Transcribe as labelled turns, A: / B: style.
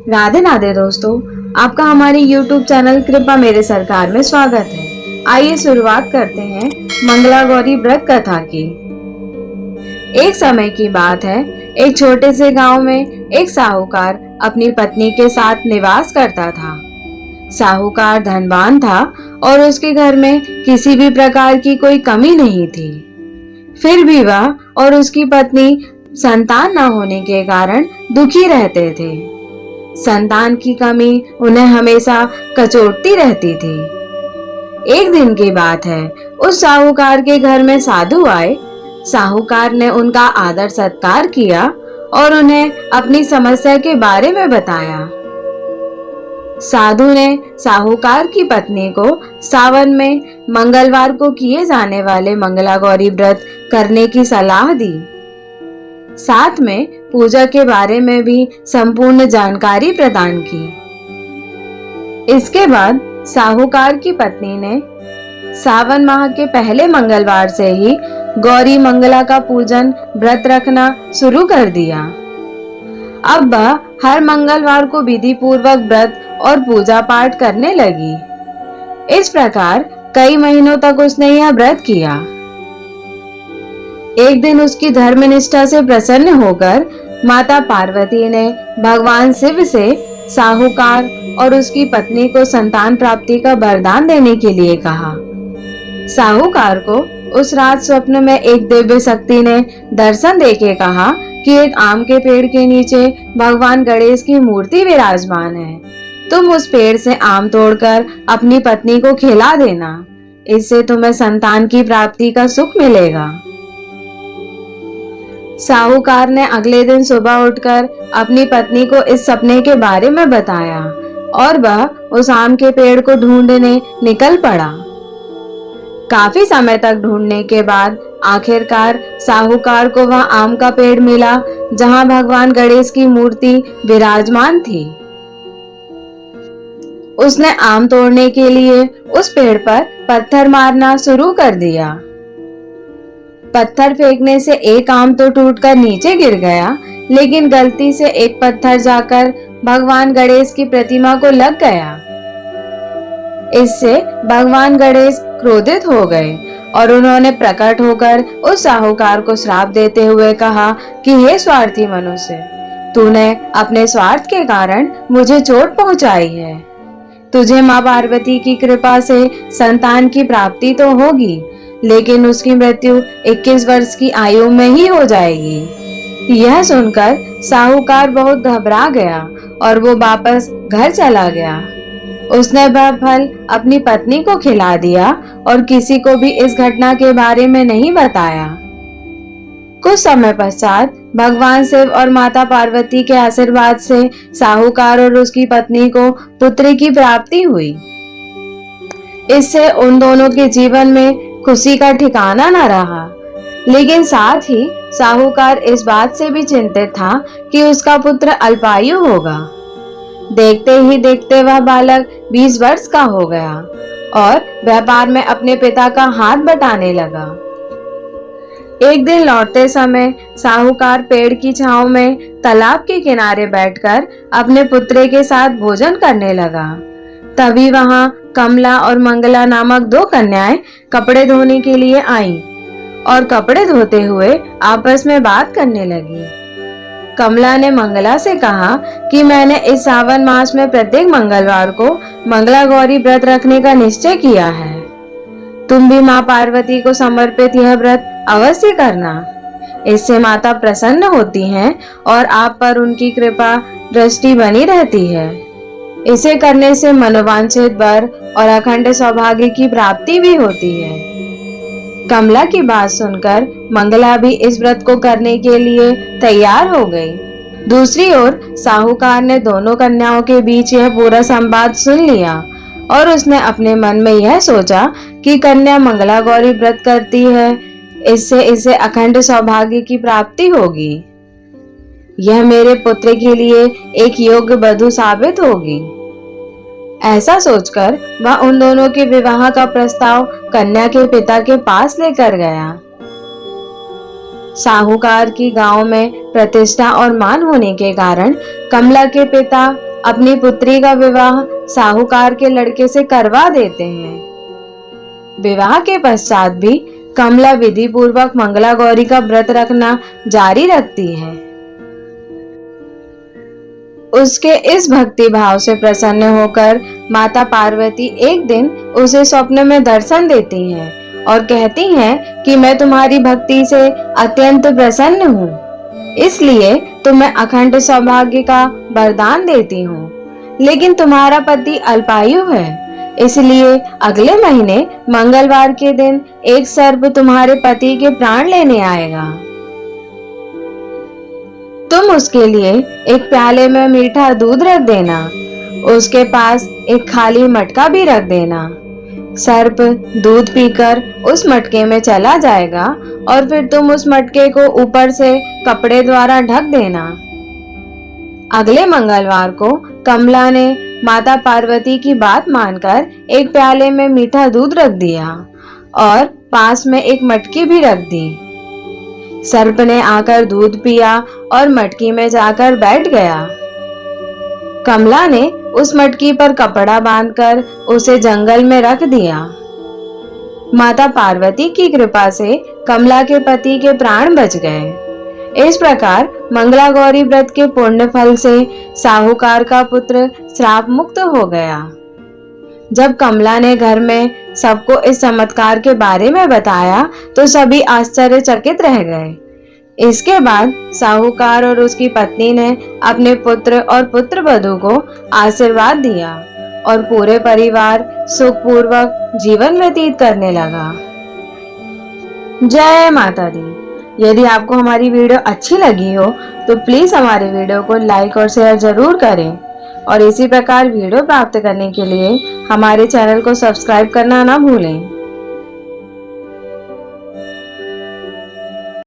A: राधे राधे दोस्तों, आपका हमारे YouTube चैनल कृपा मेरे सरकार में स्वागत है। आइए शुरुआत करते हैं मंगला गौरी व्रत कथा की। एक समय की बात है, एक छोटे से गांव में एक साहूकार अपनी पत्नी के साथ निवास करता था। साहूकार धनवान था और उसके घर में किसी भी प्रकार की कोई कमी नहीं थी। फिर भी वह और उसकी पत्नी संतान न होने के कारण दुखी रहते थे। संतान की कमी उन्हें हमेशा कचोटती रहती थी। एक दिन की बात है, उस साहूकार के घर में साधु आए। साहूकार ने उनका आदर सत्कार किया और उन्हें अपनी समस्या के बारे में बताया। साधु ने साहूकार की पत्नी को सावन में मंगलवार को किए जाने वाले मंगला गौरी व्रत करने की सलाह दी। साथ में पूजा के बारे में भी संपूर्ण जानकारी प्रदान की। इसके बाद साहूकार की पत्नी ने सावन माह के पहले मंगलवार से ही गौरी मंगला का पूजन व्रत रखना शुरू कर दिया। अब वह हर मंगलवार को विधि पूर्वक व्रत और पूजा पाठ करने लगी। इस प्रकार कई महीनों तक उसने यह व्रत किया। एक दिन उसकी धर्मनिष्ठा से प्रसन्न होकर माता पार्वती ने भगवान शिव से साहूकार और उसकी पत्नी को संतान प्राप्ति का वरदान देने के लिए कहा। साहूकार को उस रात स्वप्न में एक दिव्य शक्ति ने दर्शन देके कहा कि एक आम के पेड़ के नीचे भगवान गणेश की मूर्ति विराजमान है। तुम उस पेड़ से आम तोड़कर अपनी पत्नी को खिला देना, इससे तुम्हें संतान की प्राप्ति का सुख मिलेगा। साहूकार ने अगले दिन सुबह उठकर अपनी पत्नी को इस सपने के बारे में बताया और वह उस आम के पेड़ को ढूंढने निकल पड़ा। काफी समय तक ढूंढने के बाद आखिरकार साहूकार को वह आम का पेड़ मिला जहां भगवान गणेश की मूर्ति विराजमान थी। उसने आम तोड़ने के लिए उस पेड़ पर पत्थर मारना शुरू कर दिया। पत्थर फेंकने से एक आम तो टूटकर नीचे गिर गया, लेकिन गलती से एक पत्थर जाकर भगवान गणेश की प्रतिमा को लग गया। इससे भगवान गणेश क्रोधित हो गए और उन्होंने प्रकट होकर उस साहूकार को श्राप देते हुए कहा कि हे स्वार्थी मनुष्य, तूने अपने स्वार्थ के कारण मुझे चोट पहुंचाई है। तुझे माँ पार्वती की कृपा से संतान की प्राप्ति तो होगी, लेकिन उसकी मृत्यु 21 वर्ष की आयु में ही हो जाएगी। यह सुनकर साहूकार बहुत घबरा गया और वो वापस घर चला गया। उसने वह फल अपनी पत्नी को खिला दिया और किसी को भी इस घटना के बारे में नहीं बताया। कुछ समय पश्चात भगवान शिव और माता पार्वती के आशीर्वाद से साहूकार और उसकी पत्नी को पुत्री की प्राप्ति हुई। इससे उन दोनों के जीवन में खुशी का ठिकाना न रहा, लेकिन साथ ही साहूकार इस बात से भी चिंतित था कि उसका पुत्र अल्पायु होगा। देखते ही देखते वह बालक 20 वर्ष का हो गया और व्यापार में अपने पिता का हाथ बटाने लगा। एक दिन लौटते समय साहूकार पेड़ की छांव में तालाब के किनारे बैठकर अपने पुत्र के साथ भोजन करने लगा। तभी वहां कमला और मंगला नामक 2 कन्याएं कपड़े धोने के लिए आईं और कपड़े धोते हुए आपस में बात करने लगी। कमला ने मंगला से कहा कि मैंने इस सावन मास में प्रत्येक मंगलवार को मंगला गौरी व्रत रखने का निश्चय किया है। तुम भी माँ पार्वती को समर्पित यह व्रत अवश्य करना। इससे माता प्रसन्न होती हैं और आप पर उनकी कृपा दृष्टि बनी रहती है। इसे करने से मनोवांछित वर और अखंड सौभाग्य की प्राप्ति भी होती है। कमला की बात सुनकर मंगला भी इस व्रत को करने के लिए तैयार हो गई। दूसरी ओर साहूकार ने दोनों कन्याओं के बीच यह पूरा संवाद सुन लिया और उसने अपने मन में यह सोचा कि कन्या मंगला गौरी व्रत करती है, इससे इसे अखंड सौभाग्य की प्राप्ति होगी। यह मेरे पुत्र के लिए एक योग्य वधू साबित होगी। ऐसा सोचकर वह उन दोनों के विवाह का प्रस्ताव कन्या के पिता के पास लेकर गया। साहूकार की गांव में प्रतिष्ठा और मान होने के कारण कमला के पिता अपनी पुत्री का विवाह साहूकार के लड़के से करवा देते हैं। विवाह के पश्चात भी कमला विधि पूर्वक मंगला गौरी का व्रत रखना जारी रखती है। उसके इस भक्ति भाव से प्रसन्न होकर माता पार्वती एक दिन उसे स्वप्न में दर्शन देती हैं और कहती हैं कि मैं तुम्हारी भक्ति से अत्यंत प्रसन्न हूँ, इसलिए तुम्हें अखंड सौभाग्य का वरदान देती हूँ। लेकिन तुम्हारा पति अल्पायु है, इसलिए अगले महीने मंगलवार के दिन एक सर्प तुम्हारे पति के प्राण लेने आएगा। तुम उसके लिए एक प्याले में मीठा दूध रख देना, उसके पास एक खाली मटका भी रख देना। सर्प दूध पीकर उस मटके में चला जाएगा और फिर तुम उस मटके को ऊपर से कपड़े द्वारा ढक देना। अगले मंगलवार को कमला ने माता पार्वती की बात मानकर एक प्याले में मीठा दूध रख दिया और पास में एक मटकी भी रख दी। सर्प ने आकर दूध पिया और मटकी में जाकर बैठ गया। कमला ने उस मटकी पर कपड़ा बांधकर उसे जंगल में रख दिया। माता पार्वती की कृपा से कमला के पति के प्राण बच गए। इस प्रकार मंगला गौरी व्रत के पुण्य फल से साहूकार का पुत्र श्राप मुक्त हो गया। जब कमला ने घर में सबको इस चमत्कार के बारे में बताया तो सभी आश्चर्यचकित रह गए। इसके बाद साहूकार और उसकी पत्नी ने अपने पुत्र और पुत्रवधू को आशीर्वाद दिया और पूरे परिवार सुखपूर्वक जीवन व्यतीत करने लगा। जय माता दी। यदि आपको हमारी वीडियो अच्छी लगी हो तो प्लीज हमारे वीडियो को लाइक और शेयर जरूर करें और इसी प्रकार वीडियो प्राप्त करने के लिए हमारे चैनल को सब्सक्राइब करना ना भूलें।